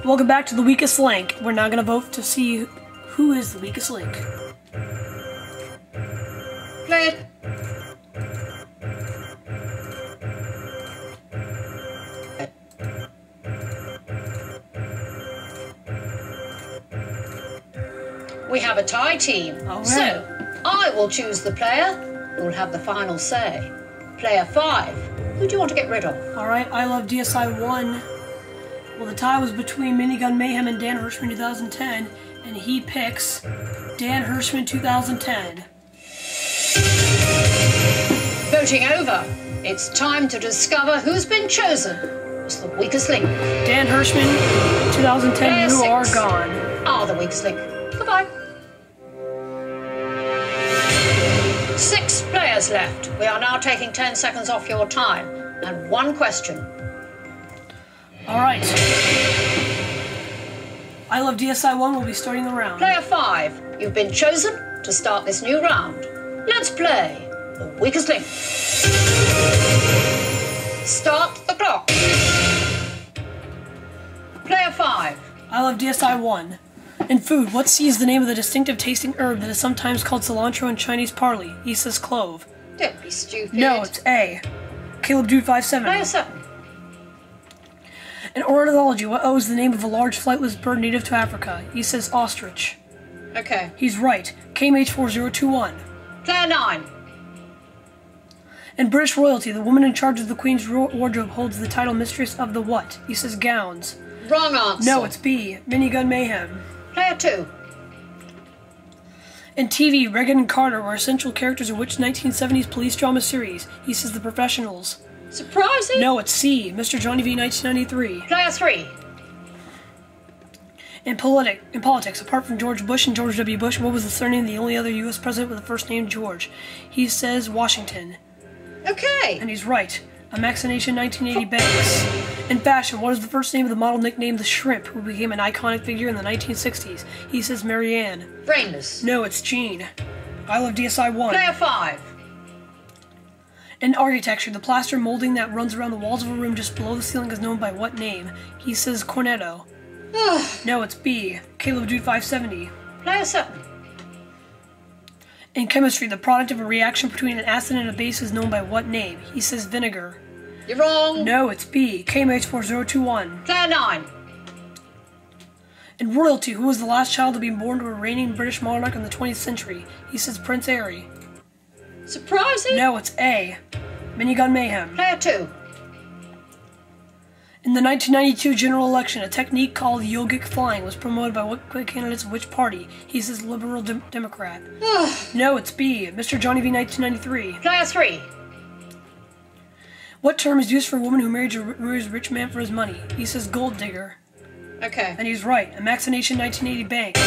Welcome back to the weakest link. We're now going to vote to see who is the weakest link. Play it. We have a tie team. All right. So, I will choose the player who will have the final say. Player 5. Who do you want to get rid of? Alright, I Love DSI won. Well, the tie was between Minigun Mayhem and Dan Hirschman 2010, and he picks Dan Hirschman 2010. Voting over. It's time to discover who's been chosen as the weakest link. Dan Hirschman 2010, Player you are 6 gone. are the weakest link. Goodbye. 6 players left. We are now taking 10 seconds off your time. And 1 question. Alright. I Love DSI 1 will be starting the round. Player 5, you've been chosen to start this new round. Let's play the weakest link. Start the clock. Player 5. I Love DSI 1. In food, what C is the name of the distinctive tasting herb that is sometimes called cilantro in Chinese parley? He says clove. Don't be stupid. No, it's A. Caleb Dude 570. Player 7. In ornithology, what O is the name of a large flightless bird native to Africa? He says ostrich. Okay. He's right. KMH4021. Player 9. In British royalty, the woman in charge of the Queen's wardrobe holds the title Mistress of the what? He says gowns. Wrong answer. No, it's B. Minigun Mayhem. Player 2. In TV, Reagan and Carter were essential characters of which 1970s police drama series? He says The Professionals. Surprising. No, it's C. Mr. Johnny V. 1993. Player 3. In politics, apart from George Bush and George W. Bush, what was the surname of the only other U.S. president with the first name George? He says Washington. Okay. And he's right. A Maxination 1980 Banks. In fashion, what is the first name of the model nicknamed the Shrimp, who became an iconic figure in the 1960s? He says Marianne. Brainless. No, it's Jean. I Love DSI 1. Player 5. In architecture, the plaster molding that runs around the walls of a room just below the ceiling is known by what name? He says Cornetto. No, it's B. Caleb Dude 570. Player 7. In chemistry, the product of a reaction between an acid and a base is known by what name? He says vinegar. You're wrong. No, it's B. KMH4021. Player 9. In royalty, who was the last child to be born to a reigning British monarch in the 20th century? He says Prince Harry. Surprising. No, it's A. Minigun Mayhem. Player 2. In the 1992 general election, a technique called yogic flying was promoted by what candidates of which party? He says Liberal Democrat. No, it's B. Mr. Johnny V. 1993. Player 3. What term is used for a woman who marries a rich man for his money? He says gold digger. Okay. And he's right. A Maxination 1980 Banks.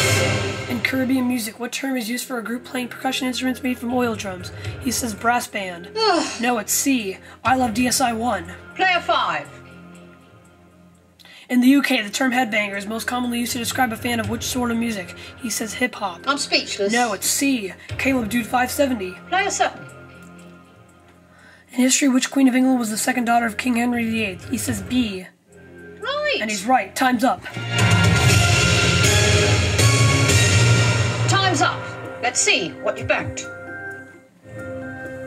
In Caribbean music, what term is used for a group playing percussion instruments made from oil drums? He says brass band. No, it's C. I Love DSI 1. Player 5. In the UK, the term headbanger is most commonly used to describe a fan of which sort of music? He says hip-hop. I'm speechless. No, it's C. Caleb Dude 570. Player 7. In history, which Queen of England was the second daughter of King Henry VIII? He says B. Right. And he's right. Time's up. Time's up. Let's see what you backed.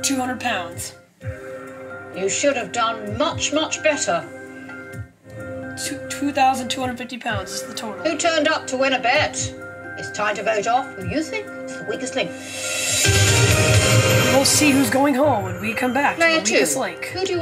200 pounds. You should have done much, much better. 2,250 pounds is the total. Who turned up to win a bet? It's time to vote off who you think is the weakest link. We'll see who's going home when we come back to Player the 2. weakest link. Who do you want?